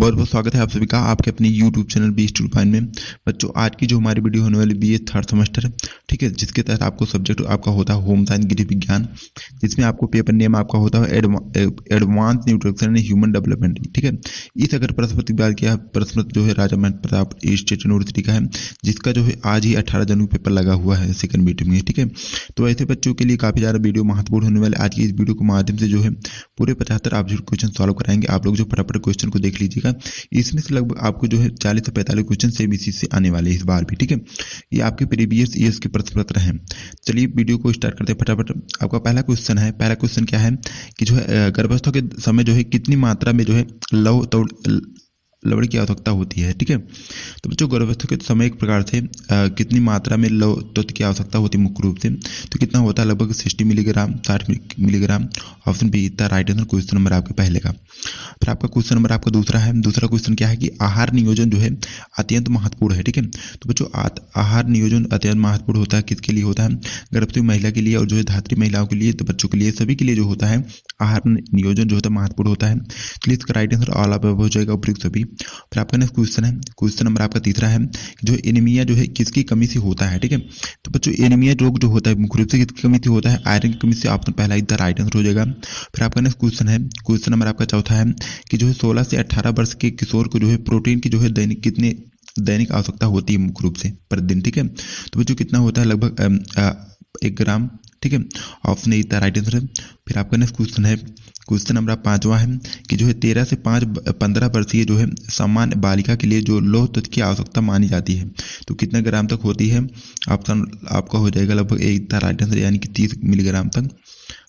बहुत बहुत स्वागत है आप सभी का आपके अपने YouTube channel B student point में। बच्चों आज की जो हमारी वीडियो होने वाली बीए थर्ड सेमेस्टर, ठीक है, जिसके तहत आपको सब्जेक्ट आपका होता है होम साइंस गृह विज्ञान, जिसमें आपको पेपर नेम आपका होता है advance nutrition in human development, ठीक है। इस अगर प्रश्न की बात किया, प्रश्न जो है राजा महेंद्र प्रताप स्टेट यूनिवर्सिटी का है, जिसका जो है आज ही 18 जनवरी को पेपर लगा हुआ है सेकंड मीटिंग में, ठीक है। तो ऐसे बच्चों के लिए काफी ज्यादा वीडियो महत्वपूर्ण होने वाले आज की इस वीडियो के माध्यम से जो है पूरे 75 आप जो क्वेश्चन सॉल्व कराएंगे। आप लोग जो फटाफट क्वेश्चन को देख लीजिएगा, इसमें से लगभग आपको जो है 40 से 45 क्वेश्चन सेम इसी से आने वाले हैं इस बार भी, ठीक है। ये आपके प्रीवियस ईयर्स के प्रश्न पत्र हैं। चलिए वीडियो को स्टार्ट करते हैं फटाफट। आपका पहला क्वेश्चन है, पहला क्वेश्चन क्या है कि जो है गर्भावस्था के समय जो है कितनी मात्रा में जो है लवण की आवश्यकता होती है, ठीक है। तो बच्चों गर्भावस्था के समय एक प्रकार से कितनी मात्रा में लवण तत्व की आवश्यकता होती है मुख्य रूप से, तो कितना होता है लगभग 60 मिलीग्राम 60 मिलीग्राम। ऑप्शन बी इतना राइट आंसर क्वेश्चन नंबर आपके पहले का। फिर आपका क्वेश्चन नंबर आपका दूसरा है। दूसरा क्वेश्चन क्या है कि आहार नियोजन जो है अत्यंत महत्वपूर्ण है, ठीक है। तो बच्चों आहार नियोजन अत्यंत महत्वपूर्ण होता है, किसके लिए होता है? गर्भवती महिला के लिए और जो है धात्री महिलाओं के लिए, तो बच्चों के लिए, सभी के लिए जो होता है आहार नियोजन जो होता है महत्वपूर्ण होता है। तो इसका राइट आंसर ऑल ऑफ हो जाएगा, उपयुक्त सभी। फिर आपका नेक्स्ट क्वेश्चन है, क्वेश्चन नंबर आपका तीसरा है कि जो एनीमिया जो है किसकी कमी से होता है, ठीक है। तो बच्चों एनीमिया रोग जो होता है मुख्य रूप से किसकी कमी से होता है? आयरन की कमी से। ऑप्शन पहला इधर राइट आंसर हो जाएगा। फिर आपका नेक्स्ट क्वेश्चन है, क्वेश्चन नंबर आपका चौथा है कि जो है 16 से 18 वर्ष के किशोर को जो है प्रोटीन की जो है दैनिक आवश्यकता होती है मुख्य रूप से प्रतिदिन, ठीक है। तो बच्चों कितना होता है? लगभग 1 ग्राम, ठीक है। ऑप्शन ए राइट आंसर है। फिर आपका नेक्स्ट क्वेश्चन है, क्वेश्चन नंबर 5वां है कि जो है 13 से 15 वर्षीय जो है सामान्य बालिका के लिए जो लौह तत्व की आवश्यकता मानी जाती है, तो कितने ग्राम तक होती है? ऑप्शन आपका हो जाएगा लगभग ए राइट आंसर, यानी कि 30 मिलीग्राम तक,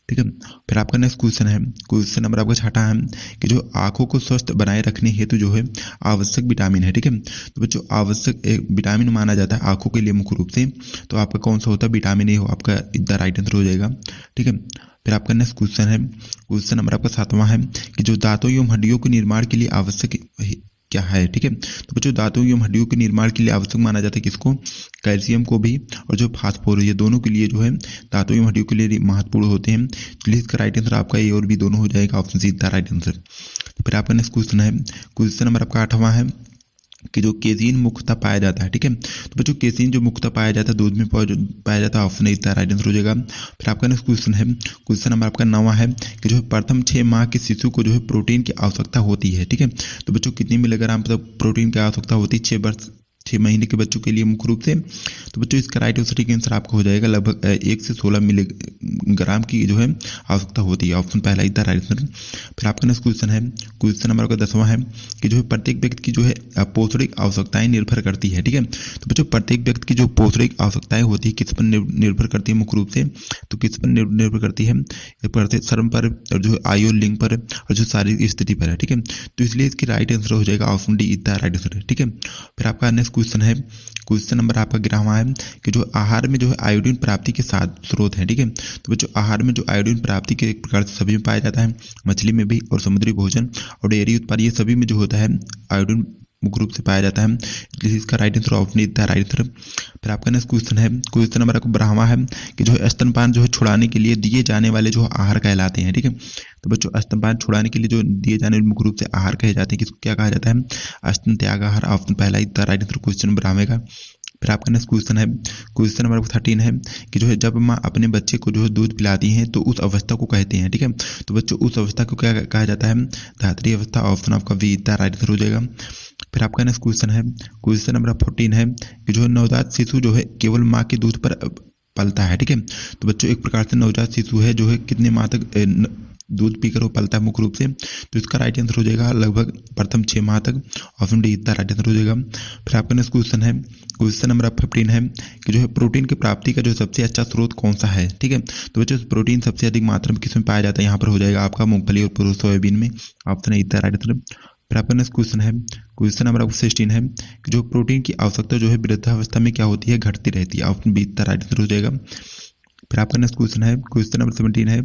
ठीक है। फिर आपका नेक्स्ट क्वेश्चन है, क्वेश्चन नंबर आपका छठा है कि जो आंखों को स्वस्थ बनाए रखने हेतु जो है आवश्यक विटामिन है, ठीक है। तो बच्चों आवश्यक एक विटामिन माना जाता है आंखों के लिए मुख्य रूप से, तो आपका कौन सा होता है? विटामिन ए हो आपका इधर राइट आंसर हो जाएगा, ठीक है। फिर आपका नेक्स्ट क्वेश्चन है, क्वेश्चन नंबर आपका 7वां है कि जो दांतों एवं हड्डियों के निर्माण के लिए आवश्यक क्या है, ठीक है। तो बच्चों दांतों एवं हड्डियों के निर्माण के लिए आवश्यक माना जाता है किसको? कैल्शियम को भी, और जो फास्फोरस, ये दोनों के लिए जो है दांतों एवं हड्डियों के लिए महत्वपूर्ण होते हैं। तो इसका राइट आंसर आपका ए और बी दोनों हो जाएगा, ऑप्शन सी इतना राइट आंसर। फिर आपका नेक्स्ट क्वेश्चन है, क्वेश्चन नंबर आपका 8वां है कि जो केसीन मुख्यतः पाया जाता है, ठीक है। तो बच्चों केसीन जो मुख्यतः पाया जाता है दूध में पाया जाता है, ऑप्शन इतना राइट आंसर हो जाएगा। फिर आपका नेक्स्ट क्वेश्चन है, क्वेश्चन नंबर आपका 9वां है कि जो है प्रथम 6 माह के शिशु को जो है प्रोटीन की आवश्यकता होती है, ठीक है। तो बच्चों कितनी मिलीग्राम प्रोटीन की आवश्यकता होती है 6 महीने के बच्चों के लिए मुख्य रूप से? तो बच्चों इसका राइट आंसर आपका हो जाएगा लगभग 1 से 16 मिलीग्राम की जो है आवश्यकता होती है, ऑप्शन पहला इधर राइट आंसर। फिर आपका नेक्स्ट क्वेश्चन है, क्वेश्चन नंबर आपका 10वां है कि जो है प्रत्येक व्यक्ति की जो है पोषणिक आवश्यकताएं निर्भर करती है, ठीक है। तो बच्चों प्रत्येक व्यक्ति की जो पोषणिक आवश्यकताएं होती है किस पर निर्भर करती है मुख्य रूप से? तो किस पर निर्भर करती है? शर्म पर, और जो आयु, लिंग पर, और जो शारीरिक स्थिति पर है, ठीक है। तो इसलिए इसकी राइट आंसर हो जाएगा ऑप्शन डी इतना राइट आंसर है, ठीक है। फिर आपका नेक्स्ट क्वेश्चन है, क्वेश्चन नंबर आपका 11वां है कि जो आहार में जो है आयोडीन प्राप्ति के साथ स्रोत है, ठीक है। तो बच्चों आहार में जो आयोडीन प्राप्ति के एक प्रकार से सभी में पाया जाता है, मछली में भी, और समुद्री भोजन और डेयरी उत्पाद, ये सभी में जो होता है आयोडीन मुख्य रूप से पाया जाता है, इसलिए इसका राइट आंसर ऑप्शन इतना राइट आंसर। फिर आपका नेक्स्ट क्वेश्चन है, क्वेश्चन नंबर आपको 12वां है कि जो है स्तनपान जो है छुड़ाने के लिए दिए जाने वाले जो आहार कहलाते हैं, ठीक है। तो बच्चों स्तनपान छुड़ाने के लिए जो दिए जाने वाले मुख्य रूप से आहार कहे जाते हैं, किसको क्या कहा जाता है? स्तन त्याग आहार, ऑप्शन पहला इतना राइट आंसर क्वेश्चन नंबर 12वें का। फिर आपका नेक्स्ट क्वेश्चन है, क्वेश्चन नंबर 13 है कि जो है जब माँ अपने बच्चे को जो है दूध पिलाती हैं तो उस अवस्था को कहते हैं, ठीक है। तो बच्चों उस अवस्था को क्या कहा जाता है? धात्री अवस्था, ऑप्शन आपका बी इतना राइट आंसर हो जाएगा। फिर आपका नेक्स्ट क्वेश्चन है, क्वेश्चन नंबर 14 है कि जो है नवजात शिशु जो है केवल माँ के दूध पर पलता है, ठीक है। तो बच्चों एक प्रकार से नवजात शिशु है जो है कितने माह तक दूध पीकर वो पलता है मुख्य रूप से? तो इसका राइट आंसर हो जाएगा लगभग प्रथम 6 माह तक, ऑप्शन डी इतना राइट आंसर हो जाएगा। फिर आपका नेक्स्ट क्वेश्चन है, क्वेश्चन नंबर 15 है कि जो है प्रोटीन की प्राप्ति का जो सबसे अच्छा स्रोत कौन सा है, ठीक है। तो बच्चों प्रोटीन सबसे अधिक मात्रा में किसमें पाया जाता है? यहाँ पर हो जाएगा आपका मूंगफली और पूरे सोयाबीन में, ऑप्शन इतना राइट आंसर। फिर आपका नेक्स्ट क्वेश्चन है, क्वेश्चन नंबर 16 है कि जो प्रोटीन की आवश्यकता जो है वृद्धावस्था में क्या होती है? घटती रहती है, ऑप्शन बी इतना राइट आंसर हो जाएगा। फिर आपका नेक्स्ट क्वेश्चन है, क्वेश्चन नंबर 17 है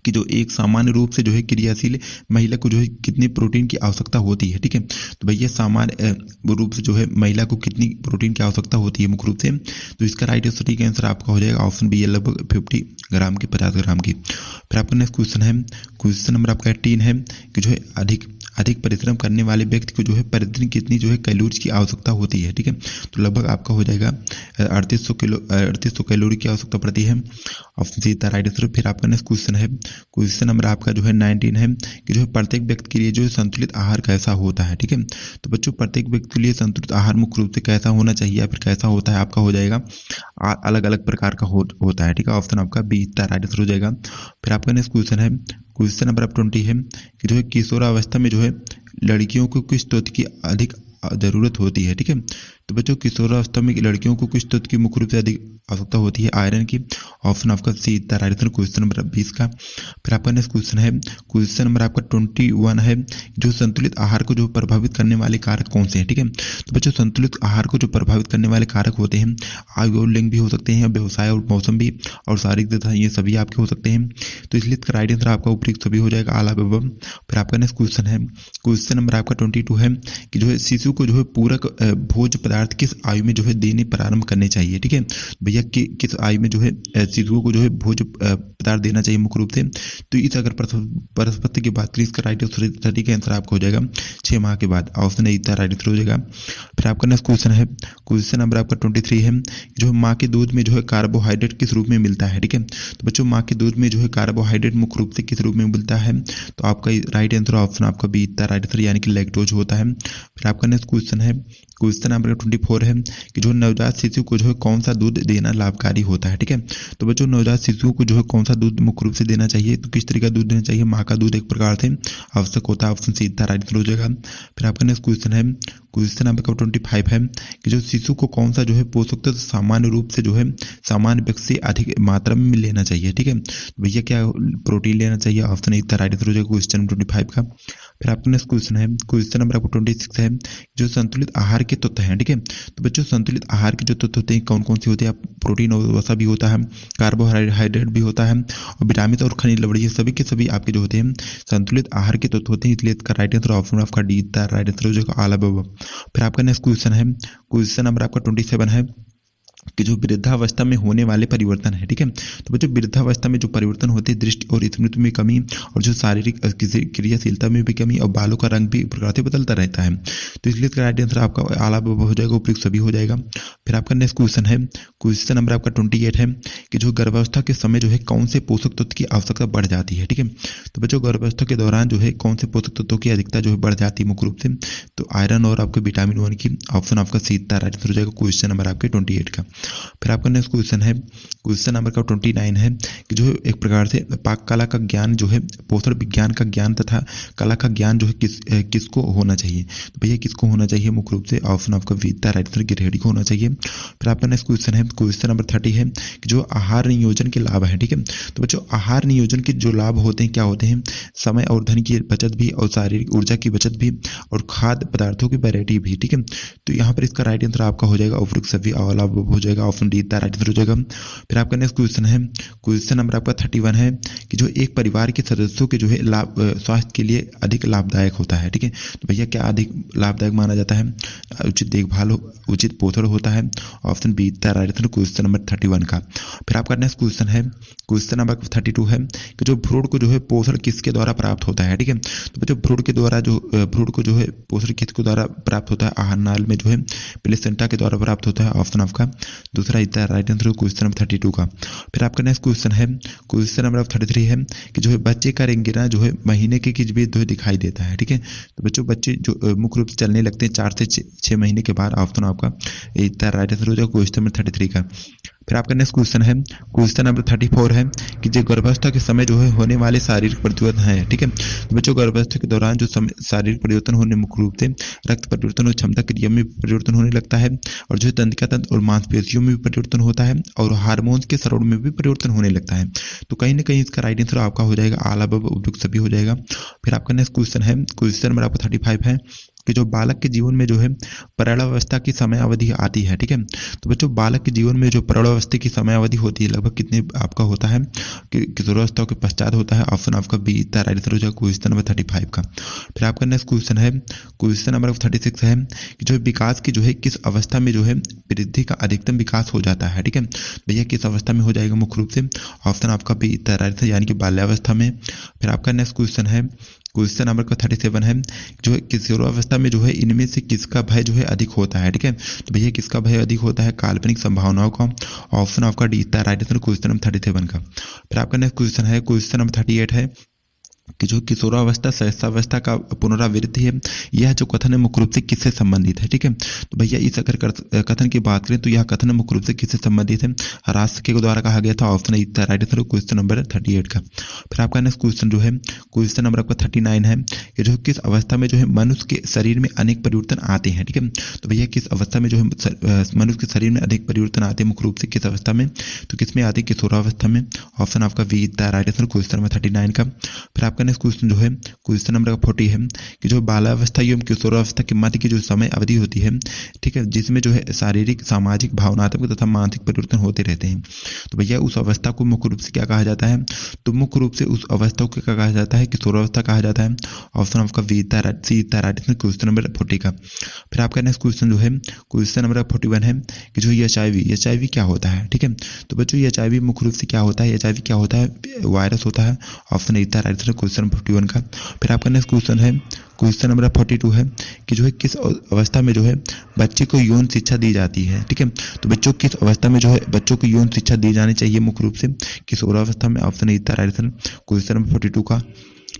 कि जो एक सामान्य रूप से जो है क्रियाशील महिला को जो है कितनी प्रोटीन की आवश्यकता होती है। ठीक है, तो भैया सामान्य रूप से जो है महिला को कितनी प्रोटीन की आवश्यकता होती है मुख्य रूप से, तो इसका राइट सटीक आंसर आपका हो जाएगा ऑप्शन बी है, लगभग 50 ग्राम की, 50 ग्राम की। फिर आपका नेक्स्ट क्वेश्चन है, क्वेश्चन नंबर आपका 18 है कि जो है अधिक परिश्रम करने वाले व्यक्ति को जो है प्रतिदिन कितनी जो है कैलोरी की आवश्यकता होती है। ठीक है, तो लगभग आपका हो जाएगा 3800 कैलोरी की आवश्यकता पड़ती है, ऑप्शन सी था राइट आंसर। फिर आपका नेक्स्ट क्वेश्चन है, क्वेश्चन नंबर आपका जो है 19 है कि जो है प्रत्येक व्यक्ति के लिए जो है संतुलित आहार कैसा होता है। ठीक है, तो बच्चों प्रत्येक व्यक्ति के लिए संतुलित आहार मुख्य रूप से कैसा होना चाहिए या फिर कैसा होता है, आपका हो जाएगा अलग अलग प्रकार का होता है। ठीक है, ऑप्शन आपका बी था राइट आंसर हो जाएगा। फिर आपका नेक्स्ट क्वेश्चन है, क्वेश्चन नंबर 20 है कि जो है किशोरावस्था में जो है लड़कियों को किस तत्व की अधिक जरूरत होती है। ठीक है, तो बच्चों किशोरावस्था में लड़कियों को किस तत्व की मुख्य रूप से अधिक आवश्यकता होती है, आयरन की, ऑप्शन आपका सी था राइट आंसर क्वेश्चन नंबर 20 का। फिर आपका नेक्स्ट क्वेश्चन है, क्वेश्चन नंबर आपका 21 है, जो संतुलित आहार को जो प्रभावित करने वाले कारक कौन से हैं। ठीक है, तो बच्चों संतुलित आहार को जो प्रभावित करने वाले कारक होते हैं, आयु और लिंग भी हो सकते हैं, व्यवसाय और मौसम भी, और शारीरिक तथा ये सभी आपके हो सकते हैं। तो इसलिए इसका राइट आंसर आपका उपयुक्त सभी हो जाएगा, आला विभव। फिर आपका नेक्स्ट क्वेश्चन है, क्वेश्चन नंबर आपका 22 है कि जो है शिशु को जो है पूरक भोज्य पदार्थ किस आयु में जो है देने प्रारंभ करने चाहिए। ठीक है, भैया किस आयु में जो है शिशुओं को जो है भोज्य पदार्थ देना चाहिए मुख्य रूप से, तो इस अगर परस्पत्ति की बात करें, इसका राइट सटीक आंसर आपका हो जाएगा 6 माह के बाद, ऑप्शन ए राइट आंसर हो जाएगा। फिर आपका नेक्स्ट क्वेश्चन है, क्वेश्चन नंबर आपका 23 है, जो माँ के दूध में जो है कार्बोहाइड्रेट किस रूप में मिलता है। ठीक है, तो बच्चों माँ के दूध में जो है कार्बोहाइड्रेट मुख्य रूप से किस रूप में मिलता है, तो आपका राइट आंसर ऑप्शन आपका बी राइट आंसर यानी कि लैक्टोज होता है। फिर आपका नेक्स्ट क्वेश्चन है, क्वेश्चन नंबर 24 है कि जो नवजात शिशु को जो है कौन सा दूध देना लाभकारी होता है। ठीक है, तो बच्चों नवजात शिशुओं को जो है कौन सा दूध मुख्य रूप से देना चाहिए, तो किस तरीके का दूध देना चाहिए, माँ का दूध एक प्रकार से आवश्यक होता है, ऑप्शन सी राइट आंसर हो जाएगा। फिर आपका नेक्स्ट क्वेश्चन है, क्वेश्चन नंबर 25 है कि जो शिशु को कौन सा जो है पोषक तत्व सामान्य रूप से जो है सामान्य व्यक्ति से अधिक मात्रा में लेना चाहिए। ठीक है, तो भैया क्या प्रोटीन लेना चाहिए, ऑप्शन ए राइट आंसर हो जाएगा क्वेश्चन 25 का। फिर आपका नेक्स्ट क्वेश्चन है, क्वेश्चन नंबर आपको 26 है, जो संतुलित आहार के तत्व हैं। ठीक है, तो बच्चों संतुलित आहार के जो तत्व होते हैं कौन कौन से होते हैं, प्रोटीन और वसा भी होता है, कार्बोहाइड्रेट भी होता है, और विटामिन और खनिज लवण, ये सभी के सभी आपके जो होते हैं संतुलित आहार के तत्व होते हैं, इसलिए इसका राइट आंसर ऑप्शन आपका डी राइट आंसर हो जाएगा, आला विभव। फिर आपका नेक्स्ट क्वेश्चन है, क्वेश्चन नंबर आपका 27 है कि जो वृद्धावस्था में होने वाले परिवर्तन है। ठीक है, तो बच्चों वृद्धावस्था में जो परिवर्तन होते हैं, दृष्टि और स्मृति में कमी, और जो शारीरिक क्रियाशीलता में भी कमी, और बालों का रंग भी प्रकार से बदलता रहता है, तो इसलिए इसका राइट आंसर आपका आला विभव हो जाएगा, उपयुक्त सभी हो जाएगा। फिर आपका नेक्स्ट क्वेश्चन है, क्वेश्चन नंबर आपका 28 है कि जो गर्भावस्था के समय जो है कौन से पोषक तत्व की आवश्यकता बढ़ जाती है। ठीक है, तो बच्चों गर्भावस्था के दौरान जो है कौन से पोषक तत्वों की अधिकता जो है बढ़ जाती है मुख्य रूप से, तो आयरन और आपके विटामिन 1 की, ऑप्शन आपका सी राइट आंसर हो जाएगा क्वेश्चन नंबर आपके 28 का। फिर आपका नेक्स्ट क्वेश्चन है, क्वेश्चन नंबर का 29 है कि जो एक प्रकार से पाक कला का ज्ञान जो है पोषण विज्ञान का ज्ञान तथा कला का ज्ञान जो है किसको होना चाहिए, तो भैया किसको होना चाहिए मुख्य रूप से, ऑप्शन आपका वीता राइट आंसर गिरहेड़ी को होना चाहिए। फिर आपका नेक्स्ट क्वेश्चन है, क्वेश्चन नंबर 30 है कि जो आहार नियोजन के लाभ है। ठीक है, तो बच्चों आहार नियोजन के जो लाभ होते हैं क्या होते हैं, समय और धन की बचत भी, और शारीरिक ऊर्जा की बचत भी, और खाद्य पदार्थों की वैरायटी भी। ठीक है, तो यहाँ पर इसका राइट आंसर आपका हो जाएगा उपयुक्त सभी लाभ हो जाएगा, ऑप्शन डी राइट आंसर हो जाएगा। फिर आपका नेक्स्ट क्वेश्चन है, क्वेश्चन नंबर आपका 31 है कि जो एक परिवार के सदस्यों के जो है स्वास्थ्य के लिए अधिक लाभदायक होता है। ठीक है, तो भैया क्या अधिक लाभदायक माना जाता है, उचित देखभाल, उचित पोषण होता है, option B right answer question number 31 का। फिर आपका नेक्स्ट क्वेश्चन है, क्वेश्चन नंबर 32 है कि जो भ्रूण को जो है पोषण किसके द्वारा प्राप्त होता है। ठीक है, तो बच्चों भ्रूण को जो है पोषण किसके द्वारा प्राप्त होता है, आहार नाल में जो है प्लेसेंटा के द्वारा प्राप्त होता है, ऑप्शन आपका दूसरा राइट आंसर क्वेश्चन नंबर 32 का। फिर आपका नेक्स्ट क्वेश्चन है, क्वेश्चन नंबर 33 है कि जो है बच्चे का रेंगिना जो है महीने के किस बीच जो है दिखाई देता है। ठीक है, तो बच्चों बच्चे जो मुख्य रूप से चलने लगते हैं 4 से 6 महीने के बाद, ऑप्शन आपका राइट आंसर हो जाएगा क्वेश्चन नंबर 33 का। फिर आपका नेक्स्ट क्वेश्चन है, क्वेश्चन नंबर 34 है कि जो गर्भावस्था के समय जो है होने वाले शारीरिक परिवर्तन है। ठीक है, तो बच्चों गर्भावस्था के दौरान जो शारीरिक परिवर्तन होने मुख्य रूप से रक्त परिवर्तन और क्षमता क्रिया में परिवर्तन होने लगता है, और जो तंत्रिका तंत्र और मांसपेशियों में भी परिवर्तन होता है, और हार्मोन्स के सरोड़ में भी परिवर्तन होने लगता है, तो कहीं ना कहीं इसका राइट आंसर आपका हो जाएगा आला विभव, उपयुक्त सभी हो जाएगा। फिर आपका नेक्स्ट क्वेश्चन है, क्वेश्चन नंबर आपका 35 है कि जो बालक के जीवन में जो है प्रौढ़ावस्था की समय अवधि आती है। ठीक है, तो बच्चों बालक के जीवन में जो प्रौढ़ावस्था की समय अवधि होती है लगभग कितने आपका होता है कि किशोरावस्था के पश्चात होता है। ऑप्शन आपका बी इतना राइट आंसर हो जाएगा क्वेश्चन नंबर 35 का। फिर आपका नेक्स्ट क्वेश्चन है, क्वेश्चन नंबर 36 है कि जो विकास की जो है किस अवस्था में जो है वृद्धि का अधिकतम विकास हो जाता है। ठीक है, भैया किस अवस्था में हो जाएगा मुख्य रूप से, ऑप्शन आपका बी इतना राइट आंसर यानी कि बाल्यावस्था में। फिर आपका नेक्स्ट क्वेश्चन है, क्वेश्चन नंबर 37 है जो है किशोरावस्था में जो है इनमें से किसका भय जो है अधिक होता है। ठीक है, तो भैया किसका भय अधिक होता है, काल्पनिक संभावनाओं का। ऑप्शन आपका डी इतना राइट आंसर क्वेश्चन नंबर 37 का। फिर आपका नेक्स्ट क्वेश्चन है, क्वेश्चन नंबर 38 है कि जो किशोरावस्था शैशवावस्था का पुनरावृत्ति है, यह जो कथन है मुख्य रूप से किससे संबंधित है। ठीक है, तो भैया इस अगर कथन की बात करें तो यह कथन मुख्य रूप से किससे संबंधित है, राष्ट्र के द्वारा कहा गया था। Option right answer question number 38 का। फिर आपका नेक्स्ट क्वेश्चन जो है, क्वेश्चन नंबर आपका 39 है कि जो किस अवस्था में जो है मनुष्य के शरीर में अनेक परिवर्तन आते हैं। ठीक है, तो भैया किस अवस्था में जो है मनुष्य के शरीर में अधिक परिवर्तन आते हैं मुख्य रूप से किस अवस्था में, तो किसमें आते हैं, किशोरावस्था में। ऑप्शन आपका B right answer question number 39 का। फिर आपका नेक्स्ट क्वेश्चन जो है, क्वेश्चन नंबर 40 है कि जो बाल्यावस्था एवं किशोरावस्था के मध्य की जो समय अवधि होती है, ठीक है, जिसमें जो है शारीरिक सामाजिक भावनात्मक तथा मानसिक परिवर्तन होते रहते हैं, तो भैया उस अवस्था को मुख्य रूप से क्या कहा जाता है, तो मुख्य रूप से उस अवस्था को क्या कहा जाता है, किशोरावस्था कहा जाता है। ऑप्शन आपका बी क्वेश्चन नंबर 40 का। फिर आपका नेक्स्ट क्वेश्चन जो है, क्वेश्चन नंबर 41 है कि जो एचआईवी क्या होता है। ठीक है, तो बच्चों एचआईवी मुख्य रूप से क्या होता है, एचआईवी क्या होता है, वायरस होता है। ऑप्शन इतना राइट आंसर क्वेश्चन 41 का। फिर आपका नेक्स्ट क्वेश्चन है, क्वेश्चन नंबर 42 है कि जो है किस अवस्था में जो है बच्चे को यौन शिक्षा दी जाती है। ठीक है, तो बच्चों किस अवस्था में जो है बच्चों को यौन शिक्षा दी जानी चाहिए मुख्य रूप से, किशोरावस्था में। ऑप्शन इतना राइट आंसर क्वेश्चन नंबर 42 का।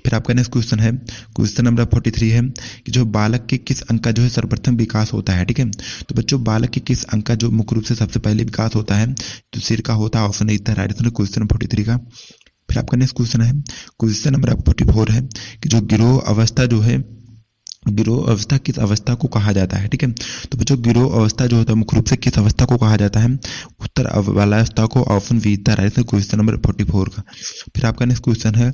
फिर आपका नेक्स्ट क्वेश्चन है, क्वेश्चन नंबर 43 है कि जो बालक के किस अंग का जो है सर्वप्रथम विकास होता है। ठीक है, तो बच्चों बालक के किस अंग का जो मुख्य रूप से सबसे पहले विकास होता है, तो सिर का होता है। ऑप्शन इतना राइट आंसर क्वेश्चन नंबर 43 का। फिर आपका नेक्स्ट क्वेश्चन है, क्वेश्चन नंबर 44 है कि जो गिरोह अवस्था जो है, गिरोह अवस्था किस अवस्था को कहा जाता है। ठीक है, तो बच्चों गिरोह अवस्था जो होता है मुख्य रूप से किस अवस्था को कहा जाता है, उत्तर बाल्यावस्था को। ऑप्शन बी इतना राइट आंसर क्वेश्चन नंबर 44 का। फिर आपका नेक्स्ट क्वेश्चन है,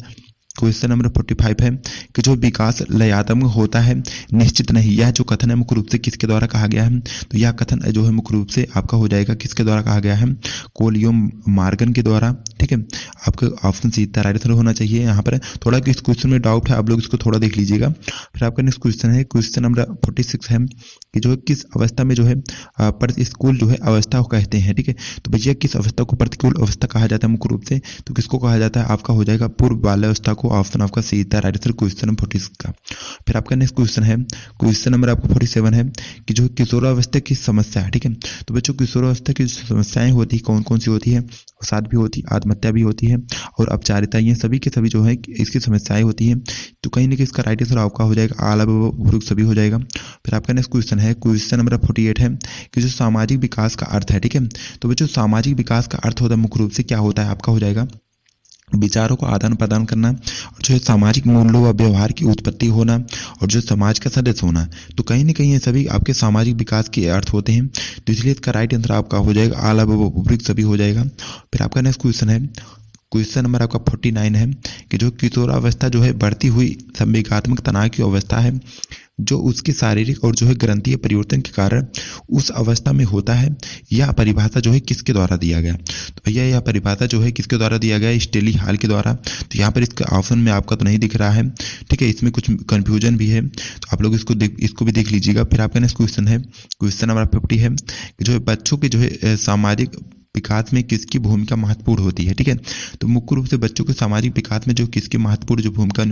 क्वेश्चन नंबर 45 है कि जो विकास लयात्मक होता है निश्चित नहीं, यह जो कथन है मुख्य रूप से किसके द्वारा कहा गया है, तो यह कथन जो है मुख्य रूप से आपका हो जाएगा किसके द्वारा कहा गया है, कोलियम मॉर्गन के द्वारा। ठीक है, आपका ऑप्शन सी इतना राइट आंसर होना चाहिए। यहाँ पर थोड़ा इस क्वेश्चन में डाउट है, आप लोग इसको थोड़ा देख लीजिएगा। फिर आपका नेक्स्ट क्वेश्चन है, क्वेश्चन नंबर 46 है कि जो किस अवस्था में जो है प्रतिकूल जो है अवस्था को कहते हैं। ठीक है, तो भैया किस अवस्था को प्रतिकूल अवस्था कहा जाता है मुख्य रूप से, तो किसको कहा जाता है, आपका हो जाएगा पूर्व बाल्यावस्था को। ऑप्शन आपका सी था राइट आंसर क्वेश्चन नंबर 46 का। फिर आपका नेक्स्ट क्वेश्चन है, क्वेश्चन नंबर आपका 47 है कि जो किशोरावस्था की समस्या है। ठीक है, तो बच्चों किशोरावस्था की समस्याएं होती है कौन कौन सी होती है, अवसाद भी होती है, आत्महत्या भी होती है और अपचारिता, ये सभी के सभी जो है इसकी समस्याएं होती है। तो कहीं ना कहीं इसका राइट आंसर आपका हो जाएगा आला सभी हो जाएगा। फिर आपका नेक्स्ट क्वेश्चन है, क्वेश्चन नंबर 48 है कि जो सामाजिक विकास का अर्थ है। ठीक है, तो बच्चों सामाजिक विकास का अर्थ होता है मुख्य रूप से क्या होता है, आपका हो जाएगा विचारों को आदान प्रदान करना और जो है सामाजिक मूल्यों व व्यवहार की उत्पत्ति होना और जो समाज का सदस्य होना। तो कहीं ना कहीं ये सभी आपके सामाजिक विकास के अर्थ होते हैं, तो इसलिए इसका राइट आंसर आपका हो जाएगा आला सभी हो जाएगा। फिर आपका नेक्स्ट क्वेश्चन है, क्वेश्चन नंबर आपका 49 है कि जो किशोरावस्था जो है बढ़ती हुई संवेगात्मक तनाव की अवस्था है जो उसके शारीरिक और जो है ग्रंथीय परिवर्तन के कारण उस अवस्था में होता है। यह परिभाषा जो है किसके द्वारा दिया गया, तो भैया यह परिभाषा जो है किसके द्वारा दिया गया, स्टेली हाल के द्वारा। तो यहाँ पर इसका ऑप्शन में आपका तो नहीं दिख रहा है, ठीक है, इसमें कुछ कंफ्यूजन भी है, तो आप लोग इसको भी देख लीजिएगा। फिर आपका नेक्स्ट क्वेश्चन है, क्वेश्चन नंबर 50 है कि जो बच्चों के जो है सामाजिक विकास में किसकी भूमिका महत्वपूर्ण होती है। ठीक है, तो मुख्य रूप से बच्चों के सामाजिक विकास में जो किसकी महत्वपूर्ण जो भूमिका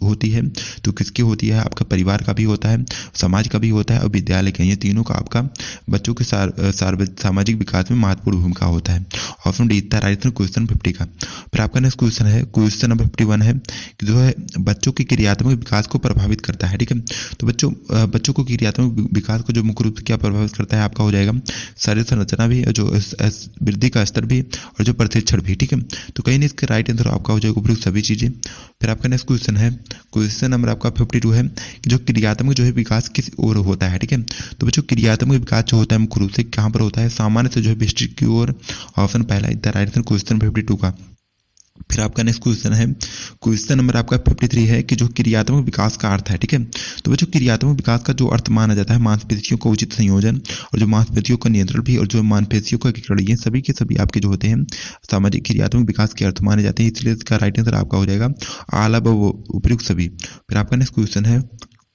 होती है, तो किसकी होती है, आपका परिवार का भी होता है, समाज का भी होता है और विद्यालय का, ये तीनों का आपका बच्चों के सामाजिक विकास में महत्वपूर्ण भूमिका होता है। ऑप्शन डी इतना राइट क्वेश्चन 50 का। फिर आपका नेक्स्ट क्वेश्चन है, क्वेश्चन नंबर 51 है कि जो है बच्चों के क्रियात्मक विकास को प्रभावित करता है। ठीक है, तो बच्चों को क्रियात्मक विकास को जो मुख्य रूप से क्या प्रभावित करता है, आपका हो जाएगा शरीर संरचना भी, जो वृद्धि का स्तर भी और जो प्रशिक्षण भी। ठीक है, तो कहीं नहीं इसका राइट आंसर आपका हो जाएगा उपयुक्त सभी चीजें। फिर आपका नेक्स्ट क्वेश्चन है, क्वेश्चन नंबर आपका 52 है कि जो क्रियात्मक जो है विकास किस ओर होता है। ठीक है, तो बच्चों क्रियात्मक विकास जो होता है मुख्य रूप से कहाँ पर होता है, सामान्य से जो है विस्तृत की ओर। ऑप्शन पहला इतना राइट आंसर क्वेश्चन 52 का। फिर आपका नेक्स्ट क्वेश्चन है, क्वेश्चन नंबर आपका 53 है कि जो क्रियात्मक विकास का अर्थ है। ठीक है, तो बच्चों क्रियात्मक विकास का जो अर्थ माना जाता है मांसपेशियों का उचित संयोजन और जो मांसपेशियों का नियंत्रण भी और जो मांसपेशियों का एकीकरण, ये सभी के सभी आपके जो होते हैं सामाजिक क्रियात्मक विकास के अर्थ माने जाते हैं। इसलिए इसका राइट आंसर आपका हो जाएगा आला व उपयुक्त सभी। फिर आपका नेक्स्ट क्वेश्चन है,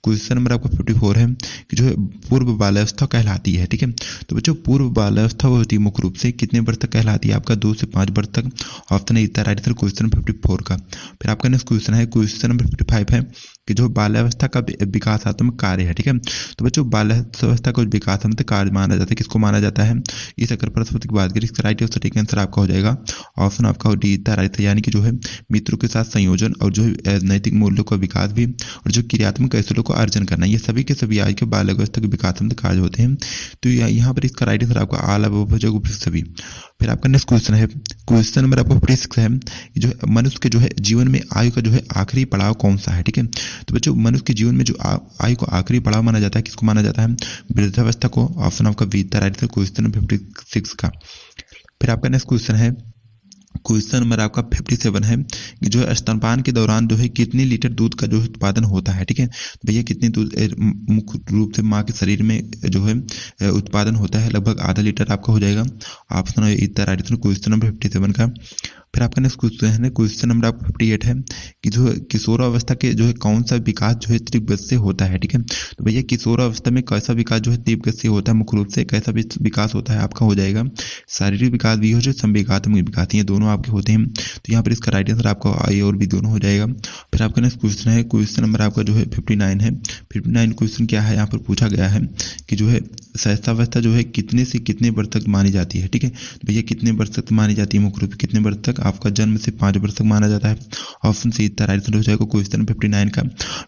क्वेश्चन नंबर आपका 54 है कि जो है पूर्व बाल्यावस्था कहलाती है। ठीक है, तो बच्चों पूर्व बाल्यावस्था वो होती है मुख्य रूप से कितने वर्ष तक कहलाती है? आपका 2 से 5 वर्ष तक। ऑप्शन है इतना राइट आंसर क्वेश्चन 54 का। फिर आपका नेक्स्ट क्वेश्चन है, क्वेश्चन नंबर 55 है कि जो बाल्यावस्था का विकासात्मक कार्य है। ठीक है, तो बच्चों बाल्यावस्था का विकासात्मक कार्य माना जाता है, किसको माना जाता है? इस अगर प्रश्न की बात करें, इसका राइट और सटीक आंसर आपका हो जाएगा ऑप्शन आपका डी इतना राइट है, यानी कि जो है मित्रों के साथ संयोजन और जो नैतिक मूल्यों का विकास भी और जो क्रियात्मक कौशलों को अर्जन करना, ये सभी के सभी आज के बाल्यावस्था के विकासात्मक कार्य होते हैं। तो यहाँ पर इसका राइट आंसर आपका आला व सभी। फिर आपका नेक्स्ट क्वेश्चन है, क्वेश्चन नंबर आपका 46 है, जो मनुष्य के जो है जीवन में आयु का जो है आखिरी पड़ाव कौन सा है? ठीक है, तो बच्चों मनुष्य के जीवन में जो आयु को आखिरी पड़ाव माना जाता है, किसको माना जाता है? वृद्धावस्था को। ऑप्शन आपका B right answer question number 56 का। फिर आपका नेक्स्ट क्वेश्चन है, क्वेश्चन नंबर आपका 57 है कि जो है स्तनपान के दौरान जो है कितनी लीटर दूध का जो उत्पादन होता है? ठीक है, तो भैया कितनी दूध मुख्य रूप से माँ के शरीर में जो है उत्पादन होता है? लगभग आधा लीटर आपका हो जाएगा। ऑप्शन है इतना राइट आंसर क्वेश्चन नंबर 57 का। फिर आपका नेक्स्ट क्वेश्चन है, क्वेश्चन नंबर आपका 58 है कि जो है किशोरावस्था के जो है कौन सा विकास जो है तीव्र गति से होता है? ठीक है, तो भैया किशोरावस्था में कैसा विकास जो है तीव्र गति से होता है? मुख्य रूप से कैसा विकास होता है? आपका हो जाएगा शारीरिक विकास भी हो जो संवेगात्मक विकास, ये दोनों आपके होते हैं। तो यहाँ पर इसका राइट आंसर आपका आई और भी दोनों हो जाएगा। फिर आपका नेक्स्ट क्वेश्चन है, क्वेश्चन नंबर आपका जो है 59 है। 59 क्वेश्चन क्या है? यहाँ पर पूछा गया है कि जो है सहस्त्रावस्था जो है कितने से कितने वर्ष तक मानी जाती है? ठीक है, तो भैया कितने वर्ष तक मानी जाती है? मुख्य रूप से कितने वर्ष तक? आपका जन्म से 5 वर्ष तक माना जाता है। ऑप्शन सी इतना राइट आंसर हो जाएगा क्वेश्चन 59 का।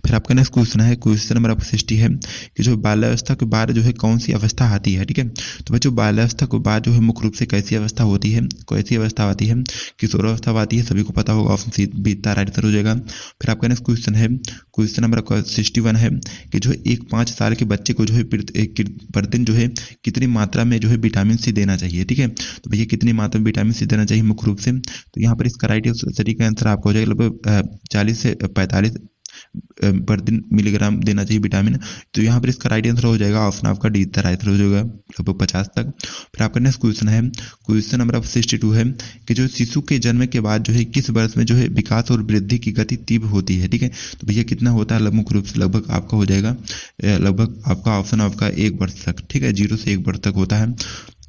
फिर आपका नेक्स्ट क्वेश्चन है, क्वेश्चन नंबर आपका 60 है कि जो बाल्यावस्था के बाद जो है कौन सी अवस्था आती है? ठीक है, तो बच्चों बाल्यावस्था के बाद जो है मुख्य रूप से कैसी अवस्था होती है? कैसी अवस्था आती है? किशोरावस्था आती है, सभी को पता होगा। ऑप्शन सी भी इतना राइट आंसर हो जाएगा। फिर आपका नेक्स्ट क्वेश्चन है, क्वेश्चन नंबर आपका 61 है कि जो एक 5 साल के बच्चे को जो है प्रतिदिन जो है कितनी मात्रा में जो है विटामिन सी देना चाहिए? ठीक है, तो भैया कितनी मात्रा में विटामिन सी देना चाहिए मुख्य रूप से? तो यहाँ पर इसका राइट सटीक आंसर आपका हो जाएगा लगभग 40 से 45 प्रतिदिन मिलीग्राम देना चाहिए विटामिन। तो यहाँ पर इसका राइट आंसर हो जाएगा ऑप्शन आपका डी राइट आंसर हो जाएगा लगभग 50 तक। फिर आपका नेक्स्ट क्वेश्चन है, क्वेश्चन नंबर आपका 62 है कि जो शिशु के जन्म के बाद जो है किस वर्ष में जो है विकास और वृद्धि की गति तीव्र होती है? ठीक है, तो भैया कितना होता है? मुख्य रूप से लगभग आपका हो जाएगा लगभग आपका ऑप्शन आपका 1 वर्ष तक। ठीक है, 0 से 1 वर्ष तक होता है।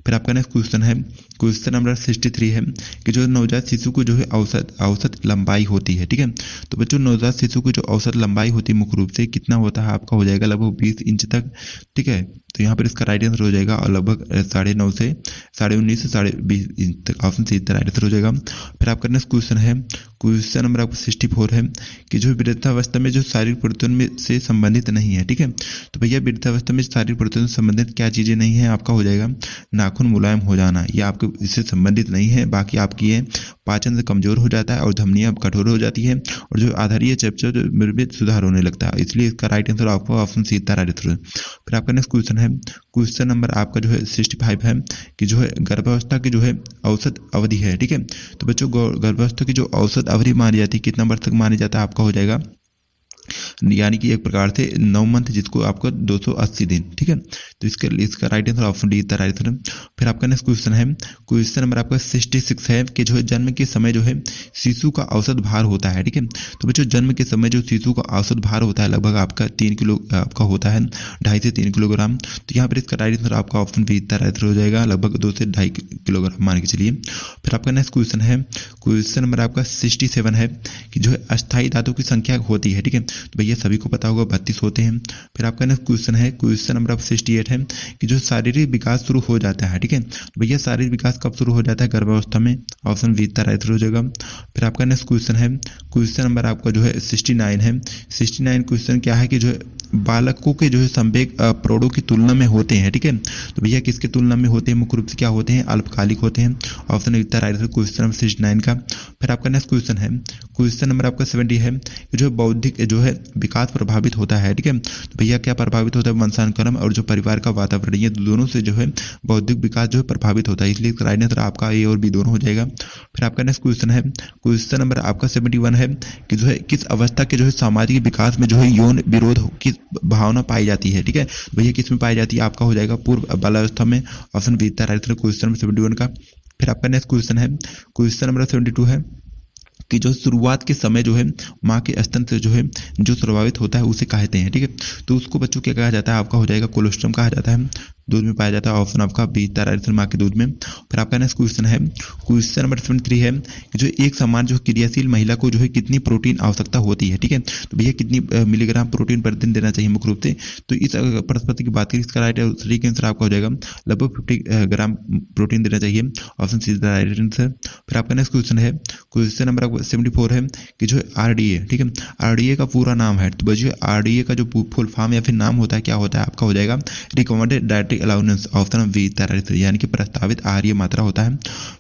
फिर आपका नेक्स्ट क्वेश्चन है, क्वेश्चन नंबर 63 है कि जो नवजात शिशु को जो है औसत लंबाई होती है। ठीक है, तो बच्चों नवजात शिशु की जो औसत लंबाई होती है मुख्य रूप से कितना होता है? आपका हो जाएगा लगभग 20 इंच तक। ठीक है, तो यहाँ पर इसका राइट आंसर हो जाएगा और लगभग 9.5 से 19.5 से 20 इंच तक। ऑप्शन सी राइट आंसर हो जाएगा। फिर आपका नेक्स्ट क्वेश्चन है, क्वेश्चन नंबर आपका 64 है कि जो वृद्धावस्था में जो शारीरिक प्रवर्तन में से संबंधित नहीं है। ठीक है, तो भैया वृद्धावस्था में शारीरिक प्रवर्तन से संबंधित क्या चीजें नहीं है? आपका हो जाएगा नाखून मुलायम हो जाना, ये आपके इससे संबंधित नहीं है। बाकी आपकी ये पाचन से कमजोर हो जाता है और धमनियां कठोर हो जाती है और जो आधारीय चयापचय में सुधार होने लगता है। इसलिए इसका राइट आंसर आपको ऑप्शन सी राइट आंसर। फिर आपका नेक्स्ट क्वेश्चन है, क्वेश्चन नंबर आपका जो है 65 है कि जो है गर्भावस्था की जो है औसत अवधि है। ठीक है, तो बच्चों गर्भावस्था की जो औसत अवधि मानी जाती है कितना वर्ष तक मानी जाता है? आपका हो जाएगा यानी कि एक प्रकार से 9 मंथ, जिसको आपका 280 दिन। ठीक है, तो इसका right answer option D right answer. फिर आपका नेक्स्ट क्वेश्चन है, क्वेश्चन नंबर आपका 66 है कि जो है जन्म के समय जो है शिशु का औसत भार होता है। ठीक है, तो बच्चों जन्म के समय जो शिशु का औसत भार होता है लगभग आपका 3 किलो आपका होता है, 2.5 से 3 किलोग्राम। तो यहाँ पर इसका राइट आंसर आपका ऑप्शन बी राइट आंसर हो जाएगा लगभग 2 से 2.5 किलोग्राम मान के चलिए। फिर आपका नेक्स्ट क्वेश्चन है, क्वेश्चन नंबर आपका 67 है कि जो है अस्थायी दांतों की संख्या होती है। ठीक है, तो भैया सभी को पता होगा 32 होते हैं। फिर आपका नेक्स्ट क्वेश्चन है, क्वेश्चन नंबर 68 है कि जो शारीरिक विकास शुरू हो जाता है। ठीक है, तो भैया शारीरिक विकास कब शुरू हो जाता है? गर्भावस्था में। ऑप्शन बी राइट हो जाएगा। फिर आपका नेक्स्ट क्वेश्चन है, क्वेश्चन नंबर आपका जो है 69 है। 69 क्वेश्चन क्या है कि जो बालकों के जो है संवेग प्रौढ़ों की तुलना में होते हैं। ठीक है, तो भैया किसकी तुलना में होते हैं? मुख्य रूप से क्या होते हैं? अल्पकालिक होते हैं। ऑप्शन इतना राइट है क्वेश्चन नंबर 69 का। फिर आपका नेक्स्ट क्वेश्चन है, क्वेश्चन नंबर आपका 70 है कि जो बौद्धिक जो है विकास प्रभावित होता है। ठीक है, तो भैया क्या प्रभावित होता है? वंशानुक्रम और जो परिवार का वातावरण, ये दोनों से जो है बौद्धिक विकास जो है प्रभावित होता है। इसलिए राइट आंसर आपका ए और बी दोनों हो जाएगा। फिर आपका नेक्स्ट क्वेश्चन है, क्वेश्चन नंबर आपका 71 है कि जो है किस अवस्था के जो है सामाजिक विकास में जो है यौन विरोध की भावना पाई जाती है। ठीक है, भैया किस में पाई जाती है? आपका हो जाएगा पूर्व बाल्यावस्था में। ऑप्शन बी था राइट क्वेश्चन नंबर 71 का। फिर आपका नेक्स्ट क्वेश्चन है, क्वेश्चन नंबर 72 है कि जो शुरुआत के समय जो है माँ के स्तन से जो है जो प्रभावित होता है उसे कहते हैं। ठीक है, तो उसको बच्चों क्या कहा जाता है? आपका हो जाएगा कोलोस्ट्रम कहा जाता है, दूध में पाया जाता है। ऑप्शन आपका बी आंसर माँ के दूध में। फिर आपका नेक्स्ट क्वेश्चन है, क्वेश्चन नंबर 73 है कि जो एक समान जो क्रियाशील महिला को जो है कितनी प्रोटीन आवश्यकता होती है। ठीक है, तो भैया कितनी मिलीग्राम प्रोटीन प्रतिदिन देना चाहिए मुख्य रूप से? तो इस प्रश्न की बात करें, इसका राइट आंसर आपका हो जाएगा लगभग 50 ग्राम प्रोटीन देना चाहिए। Option C right answer. फिर आपका नेक्स्ट क्वेश्चन है, क्वेश्चन नंबर 74 है कि जो आरडीए, ठीक है, आरडीए का पूरा नाम है, तो बच्चों आरडीए का जो फुल फॉर्म या फिर नाम होता है क्या होता है? आपका हो जाएगा recommended dietary allowance. Option B यानी कि प्रस्तावित आहारीय मात्रा होता है।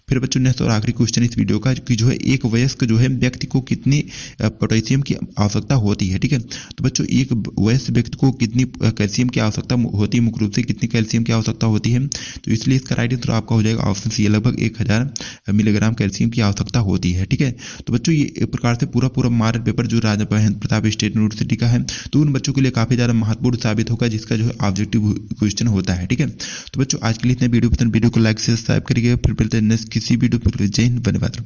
फिर बच्चों नेक्स्ट और आखिरी क्वेश्चन इस वीडियो का कि जो है एक वयस्क जो है व्यक्ति को कितनी पोटेशियम की आवश्यकता होती है। ठीक है, तो बच्चों एक वयस्क व्यक्ति को कितनी कैल्शियम की आवश्यकता होती है? मुख्य रूप से कितनी कैल्शियम की आवश्यकता होती है? तो इसलिए इसका राइट आंसर आपका हो जाएगा ऑप्शन सी, लगभग 1000 मिलीग्राम कैल्शियम की आवश्यकता होती है। ठीक है, तो बच्चों ये एक प्रकार से पूरा मॉडल पेपर जो राजा महेंद्र प्रताप स्टेट यूनिवर्सिटी का है, तो उन बच्चों के लिए काफी ज्यादा महत्वपूर्ण साबित होगा, जिसका जो है ऑब्जेक्टिव क्वेश्चन होता है। ठीक है, तो बच्चों आज के लिए इतने वीडियो पसंद, वीडियो को लाइक से सब्सक्राइब करिए। फिर मिलते हैं नेक्स्ट किसी वीडियो पर। जय हिंद, धन्यवाद।